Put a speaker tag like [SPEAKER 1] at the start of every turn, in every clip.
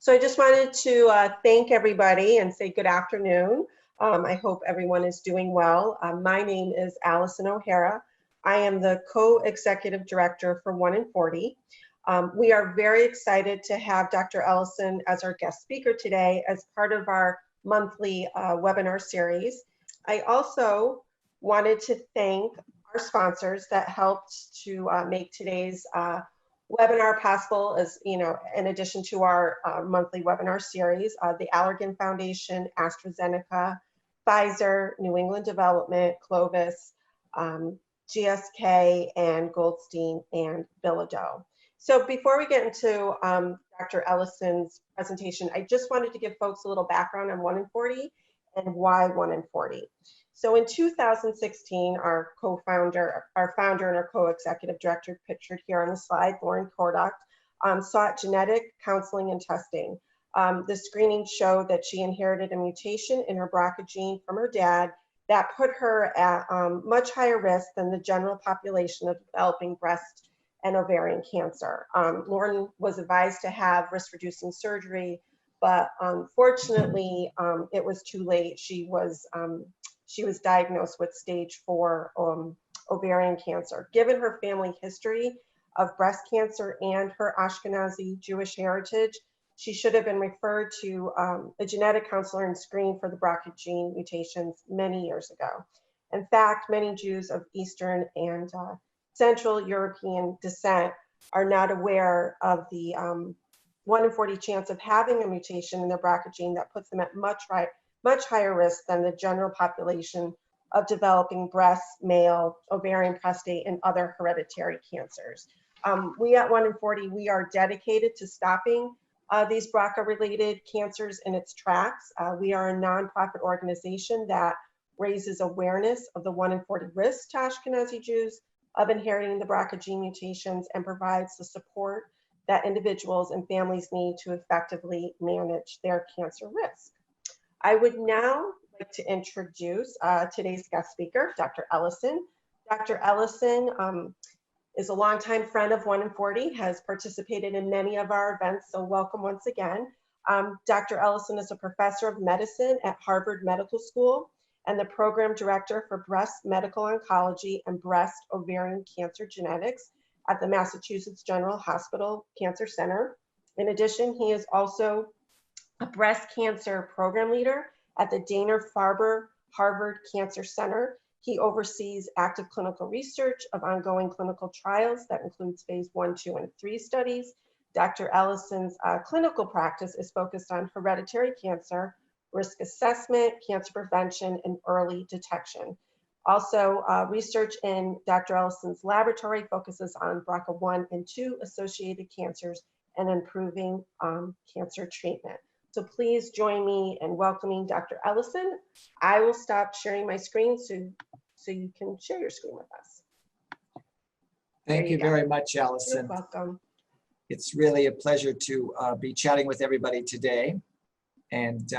[SPEAKER 1] So I just wanted to thank everybody and say good afternoon. I hope everyone is doing well. My name is Ellison O'Hara. I am the co-executive director for Oneinforty. We are very excited to have Dr. Ellison as our guest speaker today as part of our monthly webinar series. I also wanted to thank our sponsors that helped to make today's webinar possible, as you know, in addition to our monthly webinar series, the Allergan Foundation, AstraZeneca, Pfizer, New England Development, Clovis, GSK, and Goldstein and Bilodeau. So before we get into Dr. Ellison's presentation, I just wanted to give folks a little background on Oneinforty and why Oneinforty. So in 2016, our founder and our co-executive director, pictured here on the slide, Lauren Kordak, sought genetic counseling and testing. The screening showed that she inherited a mutation in her BRCA gene from her dad that put her at much higher risk than the general population of developing breast and ovarian cancer. Lauren was advised to have risk-reducing surgery, but unfortunately, it was too late. She was diagnosed with stage 4 ovarian cancer. Given her family history of breast cancer and her Ashkenazi Jewish heritage, she should have been referred to a genetic counselor and screened for the BRCA gene mutations many years ago. In fact, many Jews of Eastern and Central European descent are not aware of the 1 in 40 chance of having a mutation in their BRCA gene that puts them at much higher risk than the general population of developing breast, male, ovarian, prostate, and other hereditary cancers. We at Oneinforty, we are dedicated to stopping these BRCA-related cancers in its tracks. We are a nonprofit organization that raises awareness of the 1 in 40 risk to Ashkenazi Jews of inheriting the BRCA gene mutations and provides the support that individuals and families need to effectively manage their cancer risk. I would now like to introduce today's guest speaker, Dr. Ellison. Dr. Ellison is a longtime friend of Oneinforty, has participated in many of our events, so welcome once again. Dr. Ellison is a professor of medicine at Harvard Medical School and the program director for breast medical oncology and breast ovarian cancer genetics at the Massachusetts General Hospital Cancer Center. In addition, he is also a breast cancer program leader at the Dana-Farber Harvard Cancer Center. He oversees active clinical research of ongoing clinical trials that includes phase 1, 2, and 3 studies. Dr. Ellison's clinical practice is focused on hereditary cancer, risk assessment, cancer prevention, and early detection. Also, research in Dr. Ellison's laboratory focuses on BRCA1 and 2 associated cancers and improving cancer treatment. So please join me in welcoming Dr. Ellison. I will stop sharing my screen so you can share your screen with us.
[SPEAKER 2] Thank you very much, Ellison.
[SPEAKER 1] You're welcome.
[SPEAKER 2] It's really a pleasure to be chatting with everybody today. And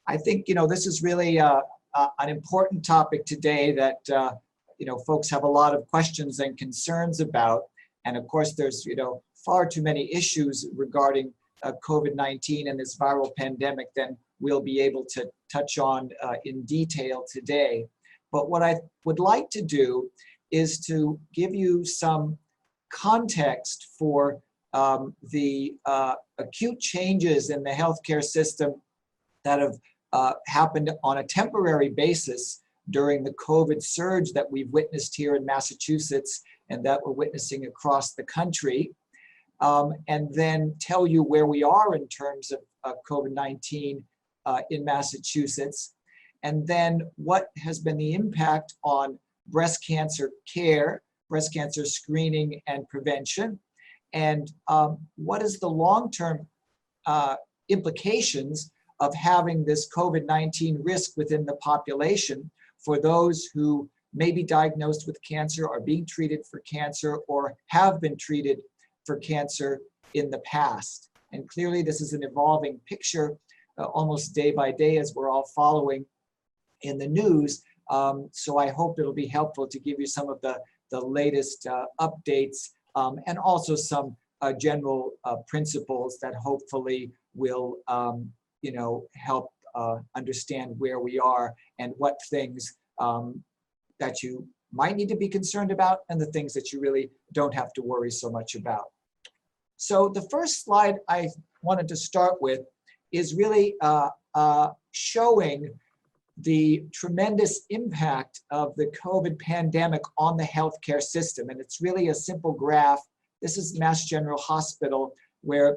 [SPEAKER 2] I think, this is really an important topic today that, folks have a lot of questions and concerns about. And of course, there's, far too many issues regarding COVID-19 and this viral pandemic than we'll be able to touch on in detail today. But what I would like to do is to give you some context for the acute changes in the healthcare system that have happened on a temporary basis during the COVID surge that we've witnessed here in Massachusetts and that we're witnessing across the country. And then tell you where we are in terms of COVID-19 in Massachusetts, and then what has been the impact on breast cancer care, breast cancer screening and prevention, and what is the long-term implications of having this COVID-19 risk within the population for those who may be diagnosed with cancer, are being treated for cancer, or have been treated for cancer in the past. And clearly this is an evolving picture almost day by day as we're all following in the news. So I hope it'll be helpful to give you some of the latest updates and also some general principles that hopefully will, help understand where we are and what things that you might need to be concerned about and the things that you really don't have to worry so much about. So the first slide I wanted to start with is really showing the tremendous impact of the COVID pandemic on the healthcare system. And it's really a simple graph. This is Mass General Hospital, where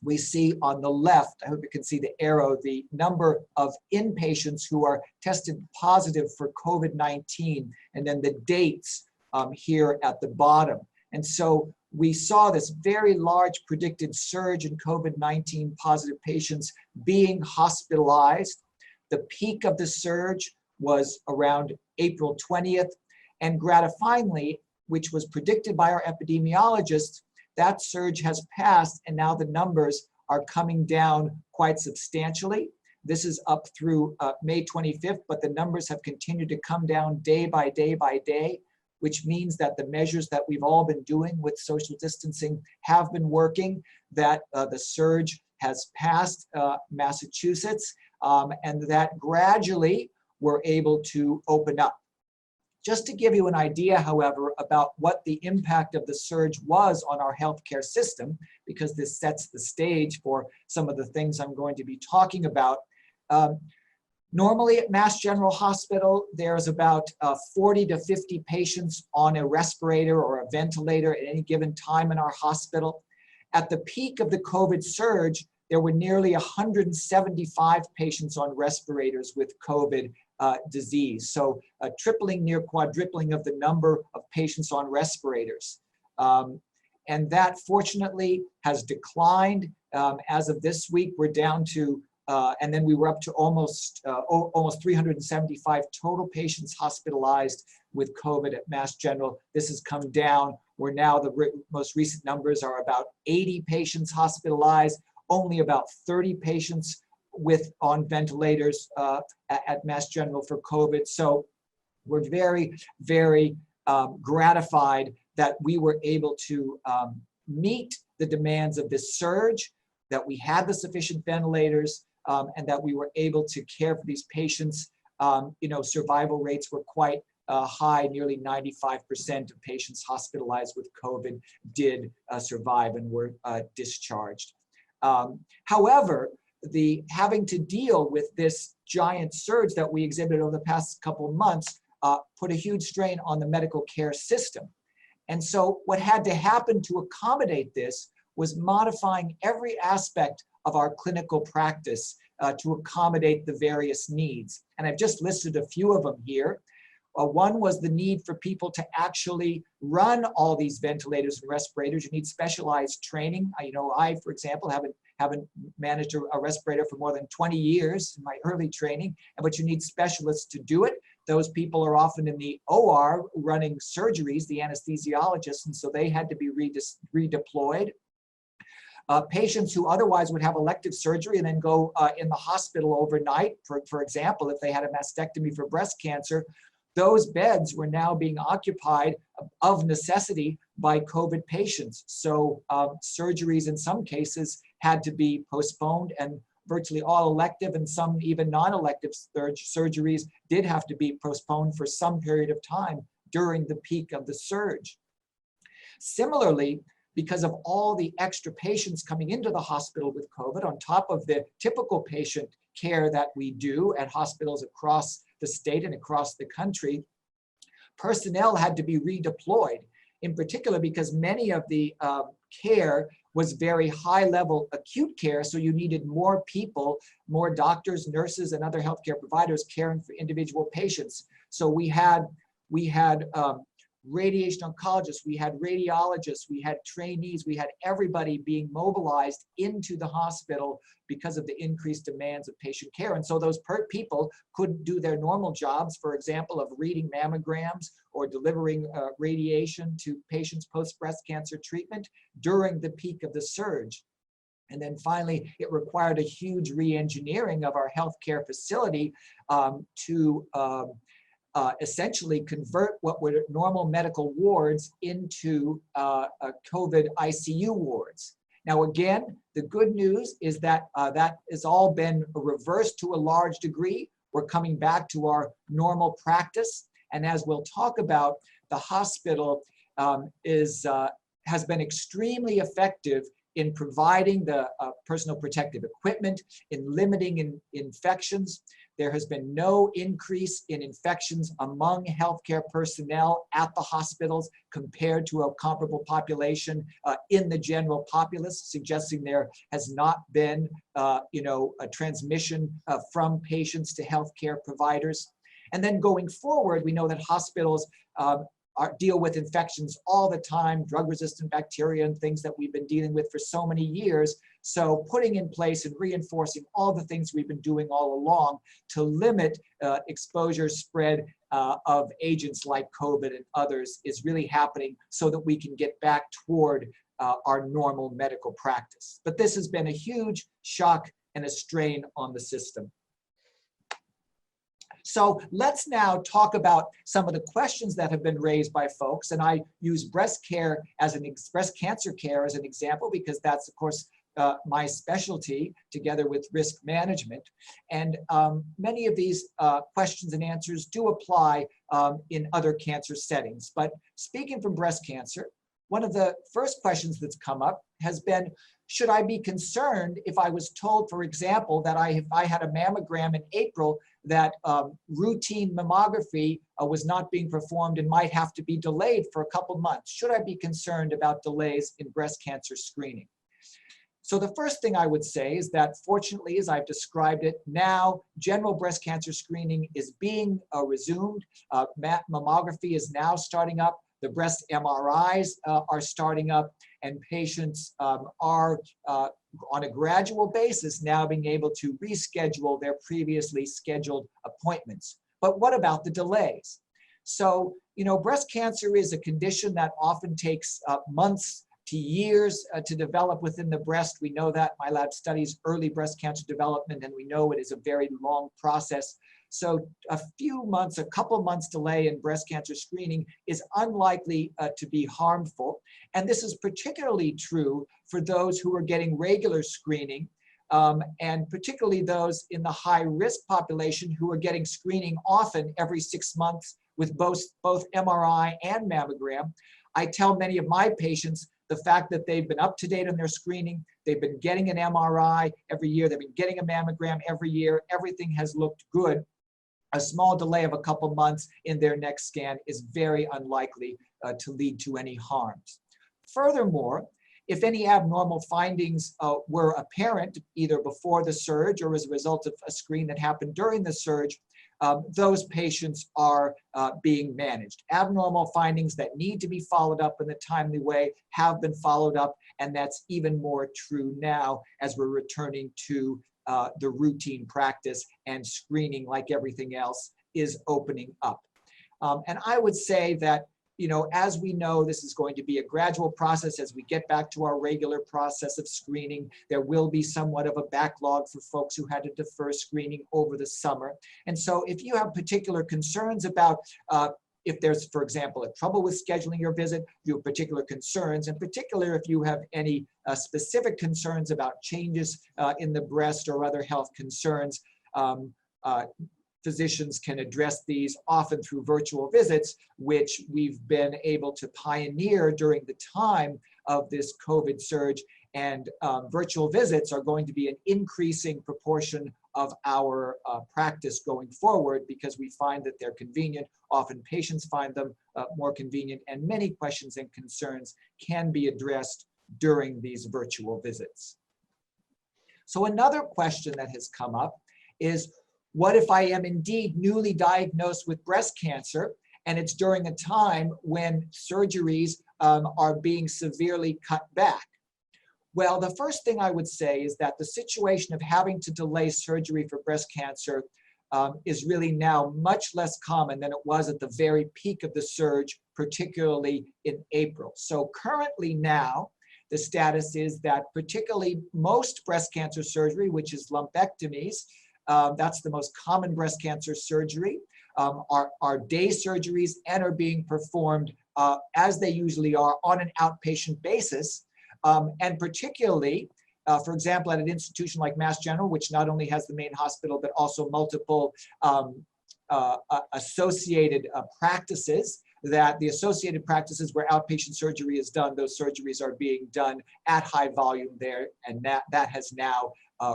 [SPEAKER 2] we see on the left, I hope you can see the arrow, the number of inpatients who are tested positive for COVID-19, and then the dates here at the bottom. And so we saw this very large predicted surge in COVID-19 positive patients being hospitalized. The peak of the surge was around April 20th, and gratifyingly, which was predicted by our epidemiologists, that surge has passed, and now the numbers are coming down quite substantially. This is up through May 25th, but the numbers have continued to come down day by day by day, which means that the measures that we've all been doing with social distancing have been working, that the surge has passed Massachusetts, and that gradually we're able to open up. Just to give you an idea, however, about what the impact of the surge was on our healthcare system, because this sets the stage for some of the things I'm going to be talking about. Normally at Mass General Hospital, there's about 40 to 50 patients on a respirator or a ventilator at any given time in our hospital. At the peak of the COVID surge, there were nearly 175 patients on respirators with COVID disease. So a tripling, near quadrupling of the number of patients on respirators. And that fortunately has declined. As of this week, we're down to, and then we were up to almost 375 total patients hospitalized with COVID at Mass General. This has come down. We're now, the most recent numbers are about 80 patients hospitalized, only about 30 patients on ventilators at Mass General for COVID. So we're very, very gratified that we were able to meet the demands of this surge, that we had the sufficient ventilators, and that we were able to care for these patients. Survival rates were quite high. Nearly 95% of patients hospitalized with COVID did survive and were discharged. However, having to deal with this giant surge that we exhibited over the past couple of months put a huge strain on the medical care system. And so what had to happen to accommodate this was modifying every aspect of our clinical practice to accommodate the various needs. And I've just listed a few of them here. One was the need for people to actually run all these ventilators and respirators. You need specialized training. I, for example, haven't managed a respirator for more than 20 years in my early training, but you need specialists to do it. Those people are often in the OR running surgeries, the anesthesiologists, and so they had to be redeployed. Patients who otherwise would have elective surgery and then go in the hospital overnight, for example, if they had a mastectomy for breast cancer, those beds were now being occupied of necessity by COVID patients. So surgeries in some cases had to be postponed, and virtually all elective and some even non-elective surgeries did have to be postponed for some period of time during the peak of the surge. Similarly, because of all the extra patients coming into the hospital with COVID, on top of the typical patient care that we do at hospitals across the state and across the country, personnel had to be redeployed, in particular because many of the care was very high-level acute care, so you needed more people, more doctors, nurses, and other healthcare providers caring for individual patients. So we had radiation oncologists, we had radiologists, we had trainees, we had everybody being mobilized into the hospital because of the increased demands of patient care. And so those people couldn't do their normal jobs, for example, of reading mammograms or delivering radiation to patients post-breast cancer treatment during the peak of the surge. And then finally, it required a huge re-engineering of our healthcare facility to essentially convert what were normal medical wards into COVID ICU wards. Now, again, the good news is that that has all been reversed to a large degree. We're coming back to our normal practice. And as we'll talk about, the hospital has been extremely effective in providing the personal protective equipment, in limiting infections. There has been no increase in infections among healthcare personnel at the hospitals compared to a comparable population in the general populace, suggesting there has not been, a transmission from patients to healthcare providers. And then going forward, we know that hospitals deal with infections all the time, drug-resistant bacteria and things that we've been dealing with for so many years. So putting in place and reinforcing all the things we've been doing all along to limit exposure spread of agents like COVID and others is really happening so that we can get back toward our normal medical practice. But this has been a huge shock and a strain on the system. So let's now talk about some of the questions that have been raised by folks. And I use breast cancer care as an example because that's, of course, my specialty together with risk management. And many of these questions and answers do apply in other cancer settings. But speaking from breast cancer, one of the first questions that's come up has been, should I be concerned if I was told, for example, that if I had a mammogram in April, that routine mammography was not being performed and might have to be delayed for a couple months? Should I be concerned about delays in breast cancer screening? So the first thing I would say is that fortunately, as I've described it, now general breast cancer screening is being resumed. Mammography is now starting up. The breast MRIs are starting up, and patients are on a gradual basis now being able to reschedule their previously scheduled appointments. But what about the delays? So, breast cancer is a condition that often takes months to years to develop within the breast. We know that. My lab studies early breast cancer development, and we know it is a very long process. So a few months, a couple months delay in breast cancer screening is unlikely to be harmful. And this is particularly true for those who are getting regular screening, and particularly those in the high-risk population who are getting screening often every 6 months with both MRI and mammogram. I tell many of my patients the fact that they've been up to date on their screening, they've been getting an MRI every year, they've been getting a mammogram every year, everything has looked good. A small delay of a couple months in their next scan is very unlikely to lead to any harms. Furthermore, if any abnormal findings were apparent either before the surge or as a result of a screen that happened during the surge, those patients are being managed. Abnormal findings that need to be followed up in a timely way have been followed up, and that's even more true now as we're returning to the routine practice, and screening, like everything else, is opening up. And I would say that, as we know, this is going to be a gradual process as we get back to our regular process of screening. There will be somewhat of a backlog for folks who had to defer screening over the summer. And so if you have particular concerns about if there's, for example, a trouble with scheduling your visit, you have particular concerns, in particular if you have any specific concerns about changes in the breast or other health concerns, physicians can address these often through virtual visits, which we've been able to pioneer during the time of this COVID surge. And virtual visits are going to be an increasing proportion of our practice going forward because we find that they're convenient. Often patients find them more convenient, and many questions and concerns can be addressed during these virtual visits. So another question that has come up is, what if I am indeed newly diagnosed with breast cancer and it's during a time when surgeries are being severely cut back? Well, the first thing I would say is that the situation of having to delay surgery for breast cancer is really now much less common than it was at the very peak of the surge, particularly in April. So currently now, the status is that particularly most breast cancer surgery, which is lumpectomies, that's the most common breast cancer surgery, are day surgeries and are being performed as they usually are on an outpatient basis. And particularly, for example, at an institution like Mass General, which not only has the main hospital, but also multiple associated practices, that the associated practices where outpatient surgery is done, those surgeries are being done at high volume there, and that has now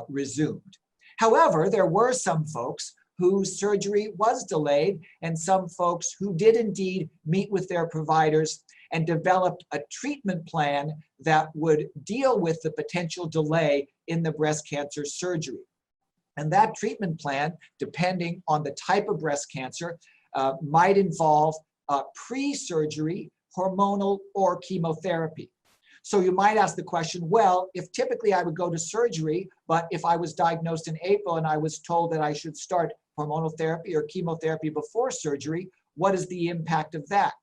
[SPEAKER 2] resumed. However, there were some folks whose surgery was delayed, and some folks who did indeed meet with their providers and developed a treatment plan that would deal with the potential delay in the breast cancer surgery. And that treatment plan, depending on the type of breast cancer, might involve pre-surgery, hormonal, or chemotherapy. So you might ask the question, well, if typically I would go to surgery, but if I was diagnosed in April and I was told that I should start hormonal therapy or chemotherapy before surgery, what is the impact of that?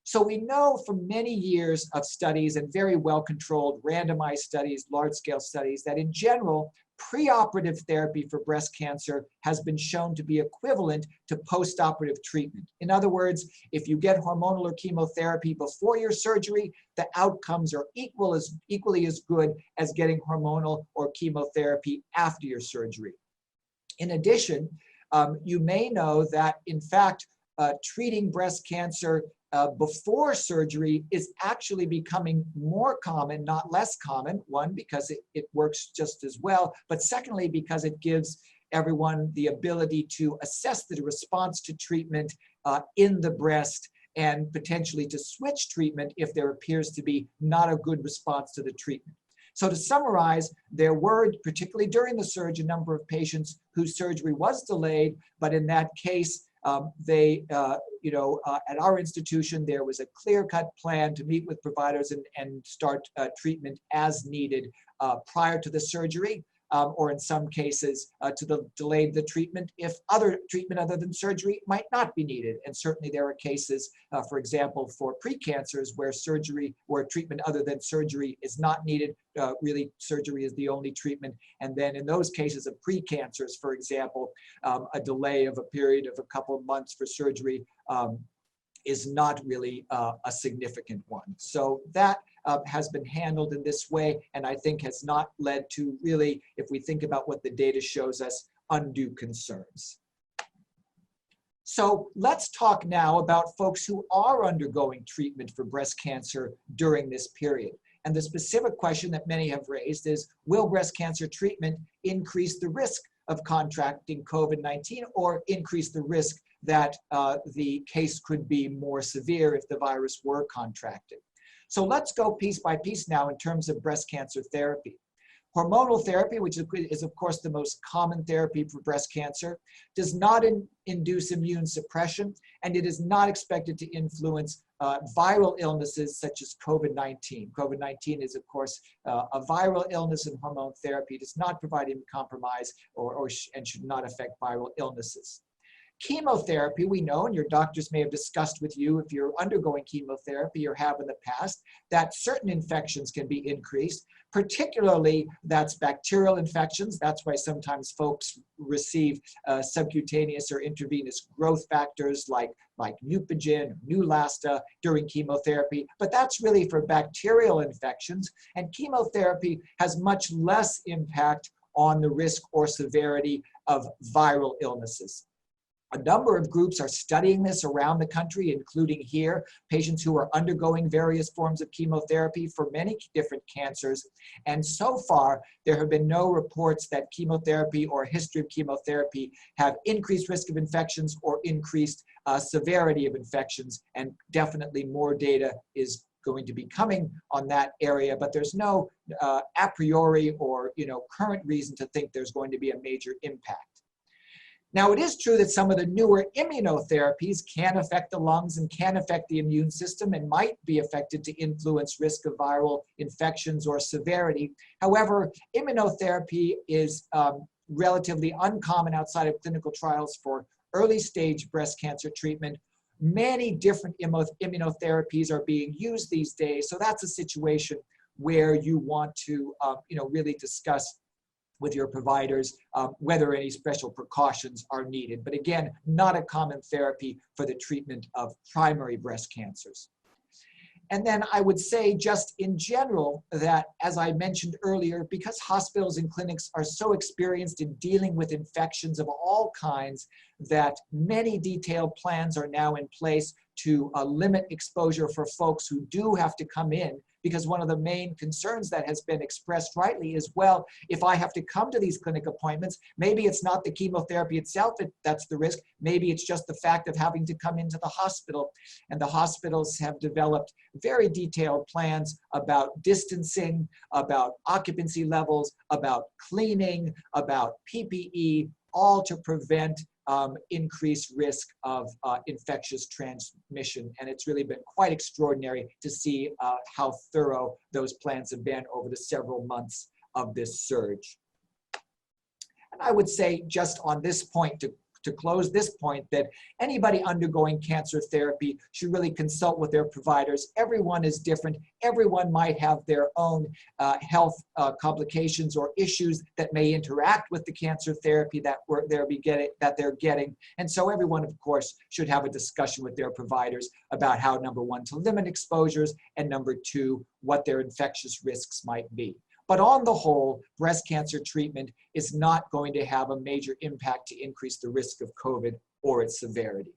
[SPEAKER 2] So we know from many years of studies and very well-controlled randomized studies, large-scale studies, that in general, preoperative therapy for breast cancer has been shown to be equivalent to postoperative treatment. In other words, if you get hormonal or chemotherapy before your surgery, the outcomes are equally as good as getting hormonal or chemotherapy after your surgery. In addition, you may know that, in fact, treating breast cancer before surgery is actually becoming more common, not less common. One, because it works just as well, but secondly, because it gives everyone the ability to assess the response to treatment in the breast and potentially to switch treatment if there appears to be not a good response to the treatment. So to summarize, there were, particularly during the surge, a number of patients whose surgery was delayed, but in that case, at our institution, there was a clear-cut plan to meet with providers and start treatment as needed prior to the surgery, or in some cases to delay the treatment if other treatment other than surgery might not be needed. And certainly there are cases, for example, for precancers where treatment other than surgery is not needed. Really, surgery is the only treatment. And then in those cases of precancers, for example, a delay of a period of a couple of months for surgery is not really a significant one. So that has been handled in this way, and I think has not led to really, if we think about what the data shows us, undue concerns. So let's talk now about folks who are undergoing treatment for breast cancer during this period. And the specific question that many have raised is, will breast cancer treatment increase the risk of contracting COVID-19 or increase the risk that the case could be more severe if the virus were contracted? So let's go piece by piece now in terms of breast cancer therapy. Hormonal therapy, which is of course the most common therapy for breast cancer, does not induce immune suppression, and it is not expected to influence viral illnesses such as COVID-19. COVID-19 is, of course, a viral illness, and hormone therapy does not provide immunocompromise and should not affect viral illnesses. Chemotherapy, we know, and your doctors may have discussed with you if you're undergoing chemotherapy or have in the past, that certain infections can be increased, particularly that's bacterial infections. That's why sometimes folks receive subcutaneous or intravenous growth factors like Neupogen, Neulasta during chemotherapy, but that's really for bacterial infections, and chemotherapy has much less impact on the risk or severity of viral illnesses. A number of groups are studying this around the country, including here, patients who are undergoing various forms of chemotherapy for many different cancers. And so far, there have been no reports that chemotherapy or history of chemotherapy have increased risk of infections or increased severity of infections. And definitely more data is going to be coming on that area, but there's no a priori or current reason to think there's going to be a major impact. Now, it is true that some of the newer immunotherapies can affect the lungs and can affect the immune system and might be affected to influence risk of viral infections or severity. However, immunotherapy is relatively uncommon outside of clinical trials for early stage breast cancer treatment. Many different immunotherapies are being used these days, so that's a situation where you want to really discuss with your providers whether any special precautions are needed. But again, not a common therapy for the treatment of primary breast cancers. And then I would say just in general that, as I mentioned earlier, because hospitals and clinics are so experienced in dealing with infections of all kinds, that many detailed plans are now in place to limit exposure for folks who do have to come in. Because one of the main concerns that has been expressed rightly is, well, if I have to come to these clinic appointments, maybe it's not the chemotherapy itself that's the risk. Maybe it's just the fact of having to come into the hospital. And the hospitals have developed very detailed plans about distancing, about occupancy levels, about cleaning, about PPE, all to prevent increased risk of infectious transmission. And it's really been quite extraordinary to see how thorough those plans have been over the several months of this surge. And I would say just on this point, to close this point, that anybody undergoing cancer therapy should really consult with their providers. Everyone is different. Everyone might have their own health complications or issues that may interact with the cancer therapy that they're getting. And so everyone, of course, should have a discussion with their providers about how, number one, to limit exposures, and number two, what their infectious risks might be. But on the whole, breast cancer treatment is not going to have a major impact to increase the risk of COVID or its severity.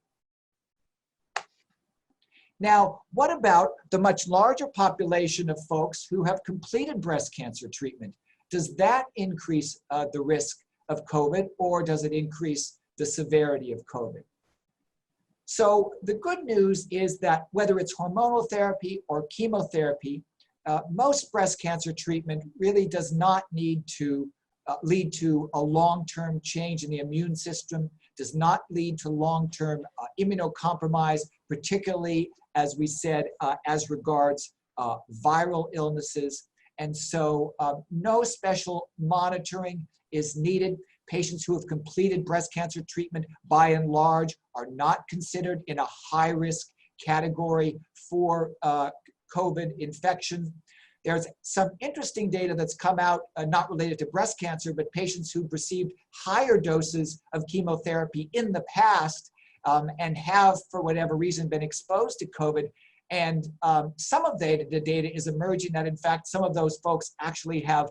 [SPEAKER 2] Now, what about the much larger population of folks who have completed breast cancer treatment? Does that increase the risk of COVID, or does it increase the severity of COVID? So the good news is that whether it's hormonal therapy or chemotherapy, most breast cancer treatment really does not need to lead to a long-term change in the immune system, does not lead to long-term immunocompromise, particularly, as we said, as regards viral illnesses. And so no special monitoring is needed. Patients who have completed breast cancer treatment, by and large, are not considered in a high-risk category for COVID infection. There's some interesting data that's come out, not related to breast cancer, but patients who've received higher doses of chemotherapy in the past and have, for whatever reason, been exposed to COVID. And some of the data is emerging that, in fact, some of those folks actually have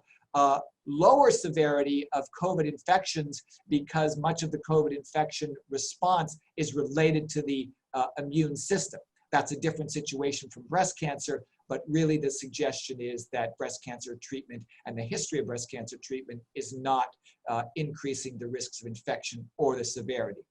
[SPEAKER 2] lower severity of COVID infections because much of the COVID infection response is related to the immune system. That's a different situation from breast cancer, but really the suggestion is that breast cancer treatment and the history of breast cancer treatment is not increasing the risks of infection or the severity.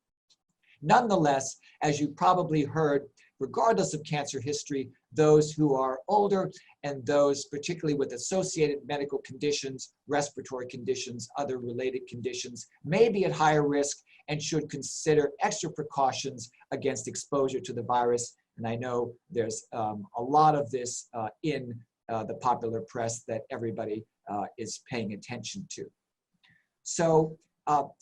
[SPEAKER 2] Nonetheless, as you probably heard, regardless of cancer history, those who are older and those particularly with associated medical conditions, respiratory conditions, other related conditions, may be at higher risk and should consider extra precautions against exposure to the virus. And I know there's a lot of this in the popular press that everybody is paying attention to. So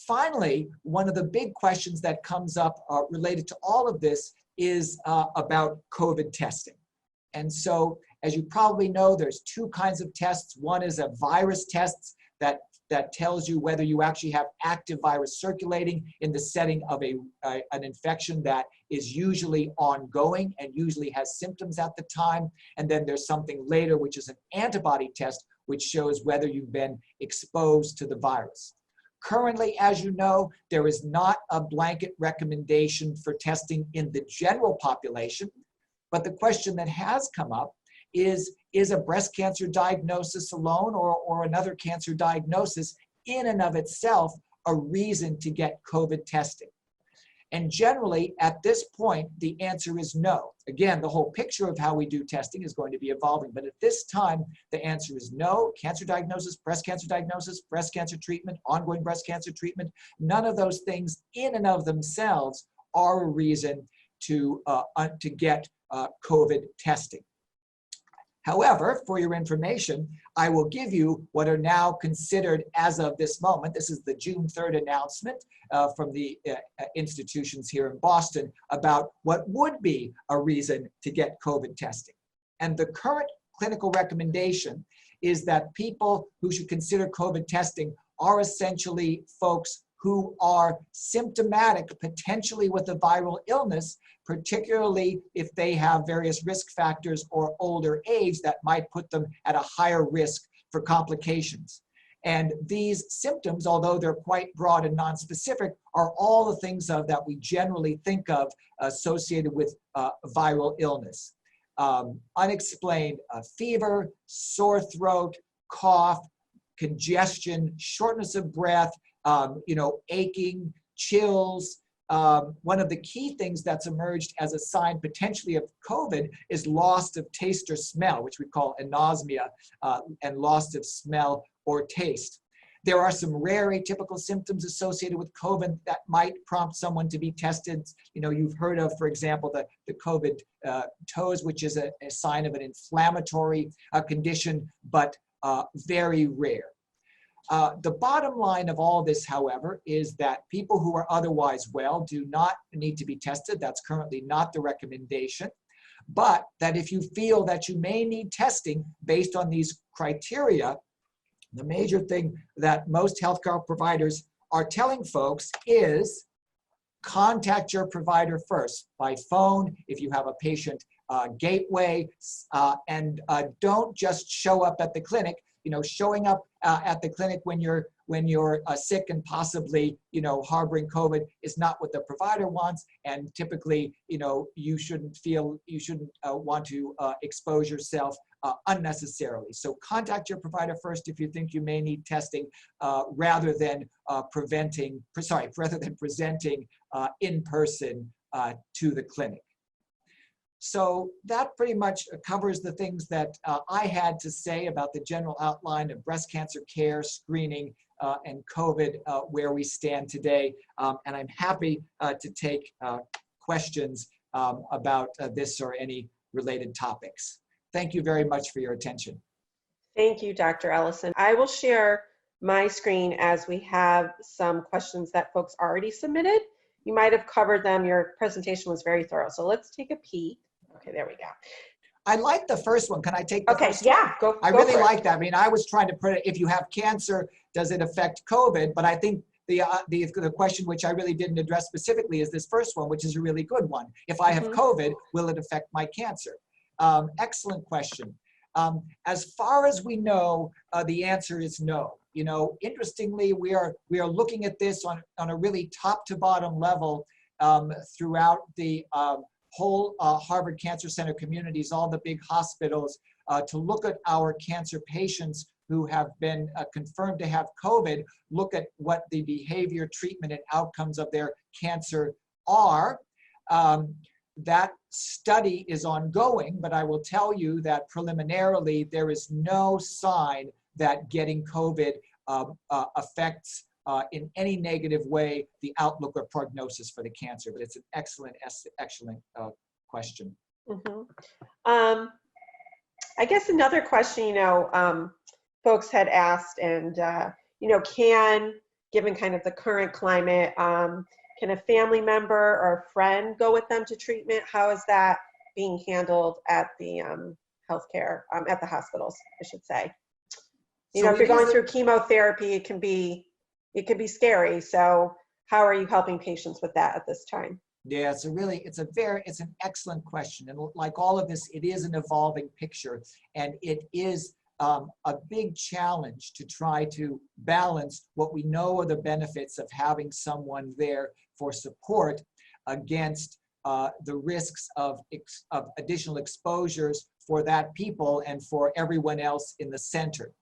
[SPEAKER 2] finally, one of the big questions that comes up related to all of this is about COVID testing. And so, as you probably know, there's two kinds of tests. One is a virus test that tells you whether you actually have active virus circulating in the setting of an infection that is usually ongoing and usually has symptoms at the time. And then there's something later, which is an antibody test, which shows whether you've been exposed to the virus. Currently, as you know, there is not a blanket recommendation for testing in the general population, but the question that has come up is a breast cancer diagnosis alone or another cancer diagnosis in and of itself a reason to get COVID testing? And generally, at this point, the answer is no. Again, the whole picture of how we do testing is going to be evolving, but at this time, the answer is no. Cancer diagnosis, breast cancer treatment, ongoing breast cancer treatment, none of those things in and of themselves are a reason to get COVID testing. However, for your information, I will give you what are now considered as of this moment. This is the June 3rd announcement from the institutions here in Boston about what would be a reason to get COVID testing. And the current clinical recommendation is that people who should consider COVID testing are essentially folks who are symptomatic, potentially with a viral illness, particularly if they have various risk factors or older age that might put them at a higher risk for complications. And these symptoms, although they're quite broad and nonspecific, are all the things that we generally think of associated with viral illness. Unexplained fever, sore throat, cough, congestion, shortness of breath, aching, chills. One of the key things that's emerged as a sign potentially of COVID is loss of taste or smell, which we call anosmia, and loss of smell or taste. There are some rare atypical symptoms associated with COVID that might prompt someone to be tested. You've heard of, for example, the COVID toes, which is a sign of an inflammatory condition, but very rare. The bottom line of all this, however, is that people who are otherwise well do not need to be tested. That's currently not the recommendation. But that if you feel that you may need testing based on these criteria, the major thing that most healthcare providers are telling folks is contact your provider first by phone if you have a patient gateway, and don't just show up at the clinic. Showing up at the clinic when you're sick and possibly harboring COVID is not what the provider wants, and typically you shouldn't want to expose yourself unnecessarily. So contact your provider first if you think you may need testing, rather than presenting in person to the clinic. So that pretty much covers the things that I had to say about the general outline of breast cancer care, screening, and COVID, where we stand today. And I'm happy to take questions about this or any related topics. Thank you very much for your attention.
[SPEAKER 1] Thank you, Dr. Ellison. I will share my screen as we have some questions that folks already submitted. You might have covered them. Your presentation was very thorough. So let's take a peek. Okay, there we go.
[SPEAKER 2] I like the first one. Can I take the first one?
[SPEAKER 1] Yeah, go.
[SPEAKER 2] I really like that. I mean, I was trying to put it, if you have cancer, does it affect COVID? But I think the question, which I really didn't address specifically, is this first one, which is a really good one. If I have COVID, will it affect my cancer? Excellent question. As far as we know, the answer is no. Interestingly, we are looking at this on a really top to bottom level throughout the whole Harvard Cancer Center communities, all the big hospitals, to look at our cancer patients who have been confirmed to have COVID, look at what the behavior, treatment, and outcomes of their cancer are. That study is ongoing, but I will tell you that preliminarily there is no sign that getting COVID affects in any negative way the outlook or prognosis for the cancer. But it's an excellent question.
[SPEAKER 1] I guess another question, folks had asked, and given kind of the current climate, can a family member or a friend go with them to treatment? How is that being handled at the healthcare, at the hospitals, I should say? If you're going through chemotherapy, it can be scary. So how are you helping patients with that at this time?
[SPEAKER 2] Yeah, it's an excellent question. And like all of this, it is an evolving picture, and it is a big challenge to try to balance what we know are the benefits of having someone there for support against the risks of additional exposures for that people and for everyone else in the center.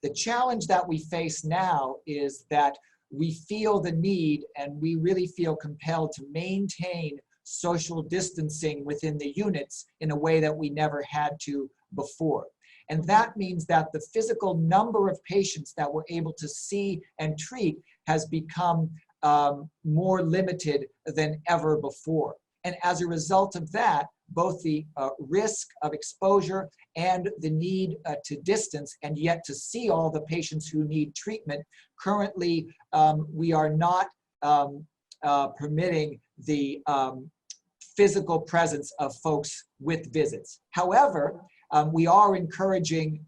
[SPEAKER 2] The challenge that we face now is that we feel the need, and we really feel compelled to maintain social distancing within the units in a way that we never had to before. And that means that the physical number of patients that we're able to see and treat has become more limited than ever before. And as a result of that, both the risk of exposure and the need to distance and yet to see all the patients who need treatment, currently we are not permitting the physical presence of folks with visits. However, we are encouraging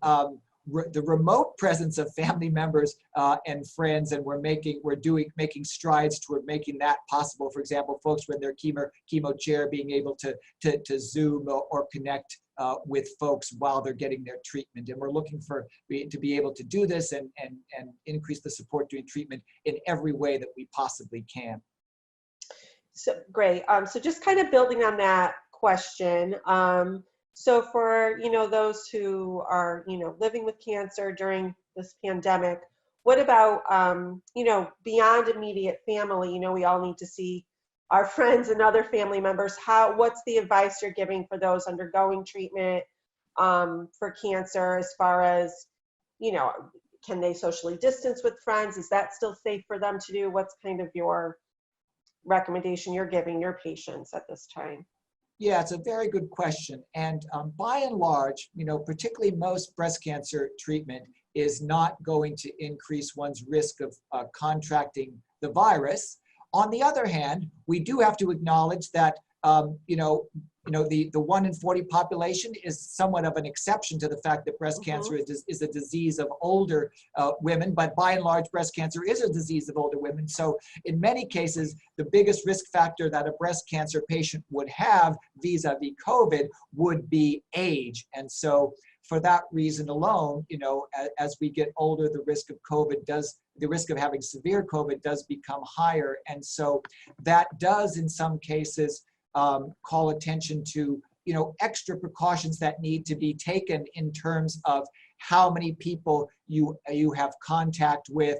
[SPEAKER 2] the remote presence of family members and friends, and we're making strides toward making that possible. For example, folks when they're chemo chair, being able to Zoom or connect with folks while they're getting their treatment. And we're looking to be able to do this and increase the support during treatment in every way that we possibly can.
[SPEAKER 1] So great. So just kind of building on that question. So for, those who are, living with cancer during this pandemic, what about, beyond immediate family? We all need to see our friends and other family members. What's the advice you're giving for those undergoing treatment for cancer, as far as, can they socially distance with friends? Is that still safe for them to do? What's kind of your recommendation you're giving your patients at this time?
[SPEAKER 2] Yeah, it's a very good question. And by and large, particularly most breast cancer treatment is not going to increase one's risk of contracting the virus. On the other hand, we do have to acknowledge that, the 1 in 40 population is somewhat of an exception to the fact that breast cancer is a disease of older women, but by and large, breast cancer is a disease of older women. So in many cases, the biggest risk factor that a breast cancer patient would have vis-a-vis COVID would be age. And so for that reason alone, as we get older, the risk of having severe COVID does become higher. And so that does, in some cases, call attention to, extra precautions that need to be taken in terms of how many people you have contact with,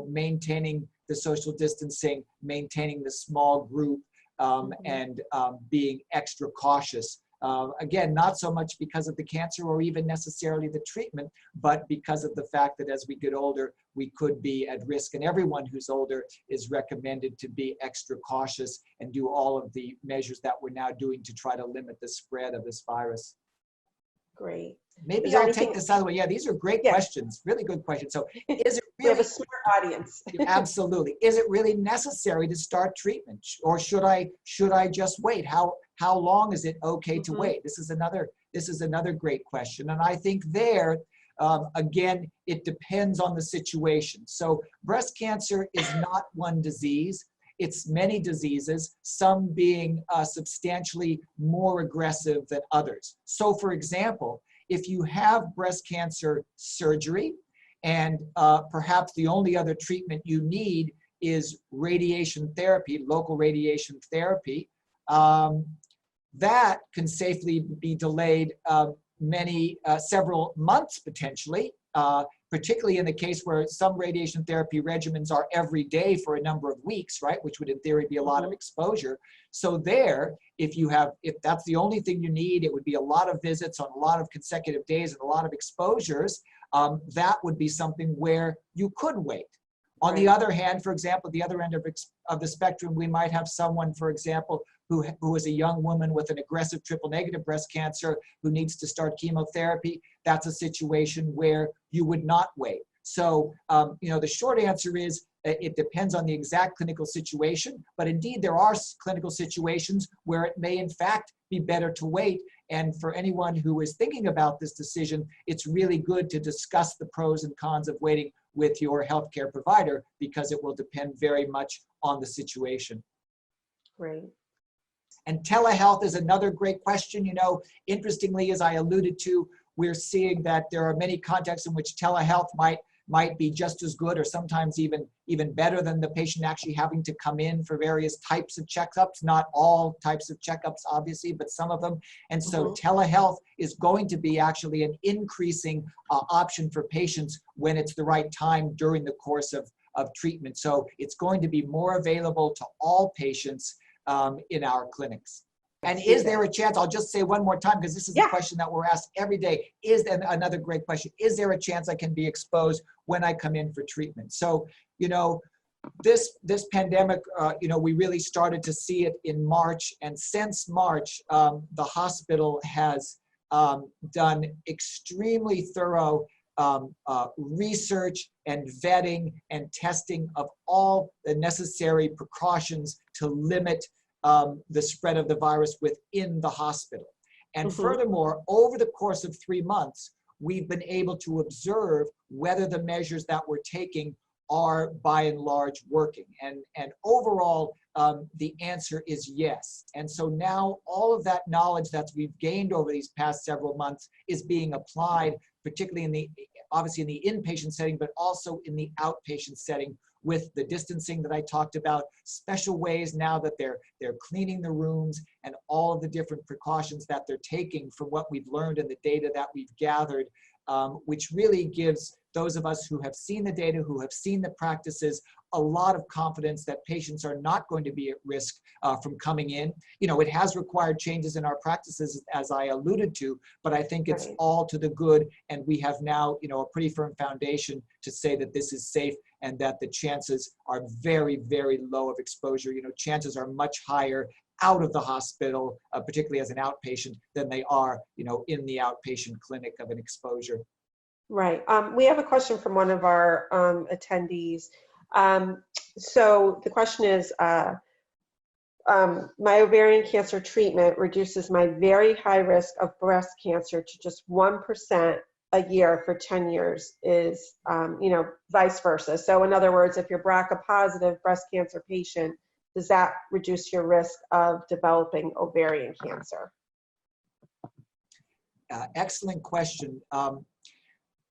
[SPEAKER 2] maintaining the social distancing, maintaining the small group, and being extra cautious. Again, not so much because of the cancer or even necessarily the treatment, but because of the fact that as we get older, we could be at risk. And everyone who's older is recommended to be extra cautious and do all of the measures that we're now doing to try to limit the spread of this virus.
[SPEAKER 1] Great.
[SPEAKER 2] Maybe I'll take this out of the way. Yeah, these are great questions, really good questions. So is it really—
[SPEAKER 1] We have a smart audience.
[SPEAKER 2] Absolutely. Is it really necessary to start treatment, or should I just wait? How long is it okay to wait? This is another great question. And I think there, again, it depends on the situation. So breast cancer is not one disease. It's many diseases, some being substantially more aggressive than others. So for example, if you have breast cancer surgery and perhaps the only other treatment you need is radiation therapy, local radiation therapy, that can safely be delayed several months potentially, particularly in the case where some radiation therapy regimens are every day for a number of weeks, right? Which would in theory be a lot of exposure. So there, if that's the only thing you need, it would be a lot of visits on a lot of consecutive days and a lot of exposures. That would be something where you could wait. On the other hand, for example, the other end of the spectrum, we might have someone, for example, who is a young woman with an aggressive triple-negative breast cancer who needs to start chemotherapy. That's a situation where you would not wait. So, the short answer is it depends on the exact clinical situation, but indeed there are clinical situations where it may in fact be better to wait. And for anyone who is thinking about this decision, it's really good to discuss the pros and cons of waiting with your healthcare provider, because it will depend very much on the situation.
[SPEAKER 1] Great.
[SPEAKER 2] And telehealth is another great question. Interestingly, as I alluded to, we're seeing that there are many contexts in which telehealth might be just as good, or sometimes even better than the patient actually having to come in for various types of checkups. Not all types of checkups, obviously, but some of them. And so telehealth is going to be actually an increasing option for patients when it's the right time during the course of treatment. So it's going to be more available to all patients in our clinics. And is there a chance, I'll just say one more time, because this is a question that we're asked every day, another great question, is there a chance I can be exposed when I come in for treatment? So, this pandemic, we really started to see it in March, and since March, the hospital has done extremely thorough research and vetting and testing of all the necessary precautions to limit the spread of the virus within the hospital. And furthermore, over the course of 3 months, we've been able to observe whether the measures that we're taking are by and large working. And overall, the answer is yes. And so now all of that knowledge that we've gained over these past several months is being applied, particularly obviously in the inpatient setting, but also in the outpatient setting, with the distancing that I talked about, special ways now that they're cleaning the rooms, and all of the different precautions that they're taking from what we've learned and the data that we've gathered, which really gives those of us who have seen the data, who have seen the practices, a lot of confidence that patients are not going to be at risk from coming in. You know, it has required changes in our practices, as I alluded to, but I think it's all to the good, and we have now, you know, a pretty firm foundation to say that this is safe and that the chances are very, very low of exposure. You know, chances are much higher out of the hospital, particularly as an outpatient, than they are, you know, in the outpatient clinic of an exposure.
[SPEAKER 1] Right. We have a question from one of our attendees. So the question is, my ovarian cancer treatment reduces my very high risk of breast cancer to just 1% a year for 10 years, is, you know, vice versa. So in other words, if you're BRCA positive breast cancer patient, does that reduce your risk of developing ovarian cancer?
[SPEAKER 2] Excellent question.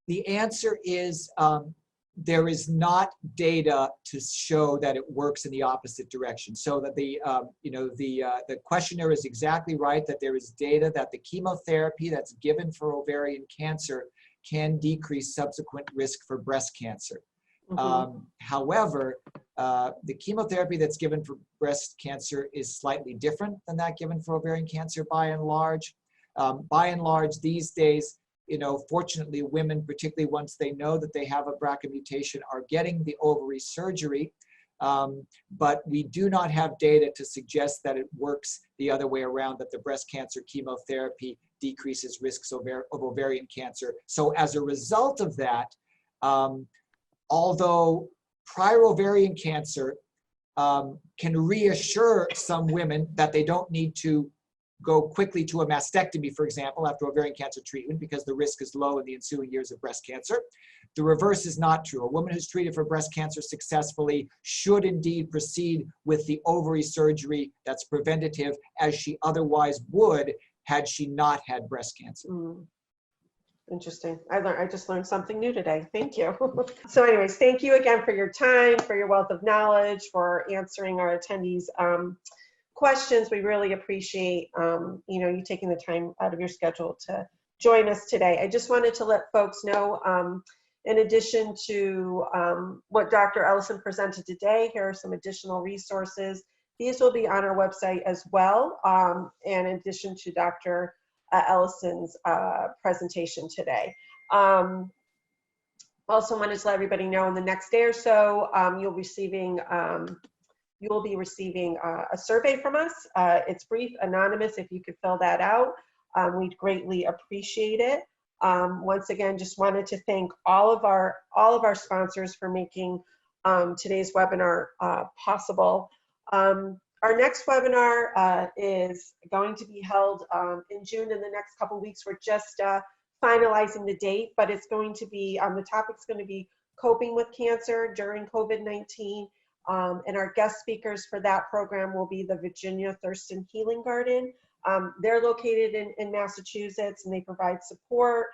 [SPEAKER 2] The answer is there is not data to show that it works in the opposite direction. So that the questioner is exactly right, that there is data that the chemotherapy that's given for ovarian cancer can decrease subsequent risk for breast cancer. However, the chemotherapy that's given for breast cancer is slightly different than that given for ovarian cancer by and large. By and large, these days, you know, fortunately, women, particularly once they know that they have a BRCA mutation, are getting the ovary surgery. But we do not have data to suggest that it works the other way around, that the breast cancer chemotherapy decreases risks of ovarian cancer. So as a result of that, although prior ovarian cancer can reassure some women that they don't need to go quickly to a mastectomy, for example, after ovarian cancer treatment, because the risk is low in the ensuing years of breast cancer. The reverse is not true. A woman who's treated for breast cancer successfully should indeed proceed with the ovary surgery that's preventative, as she otherwise would had she not had breast cancer.
[SPEAKER 1] Interesting. I just learned something new today. Thank you. So anyways, thank you again for your time, for your wealth of knowledge, for answering our attendees' questions. We really appreciate you know, you taking the time out of your schedule to join us today. I just wanted to let folks know, in addition to what Dr. Ellison presented today, here are some additional resources. These will be on our website as well, and in addition to Dr. Ellison's presentation today. Also wanted to let everybody know in the next day or so, you'll be receiving a survey from us. It's brief, anonymous. If you could fill that out, we'd greatly appreciate it. Once again, just wanted to thank all of our sponsors for making today's webinar possible. Our next webinar is going to be held in June. In the next couple of weeks, we're just finalizing the date, but it's going to be, the topic's going to be coping with cancer during COVID-19. And our guest speakers for that program will be the Virginia Thurston Healing Garden. They're located in Massachusetts, and they provide support,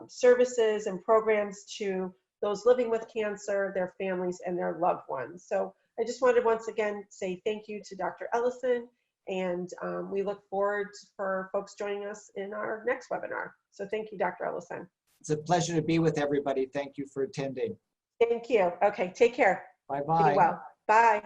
[SPEAKER 1] services, and programs to those living with cancer, their families, and their loved ones. So I just wanted to once again say thank you to Dr. Ellison, and we look forward for folks joining us in our next webinar. So thank you, Dr. Ellison.
[SPEAKER 2] It's a pleasure to be with everybody. Thank you for attending.
[SPEAKER 1] Thank you. Okay, take care.
[SPEAKER 2] Bye-bye.
[SPEAKER 1] Be well. Bye.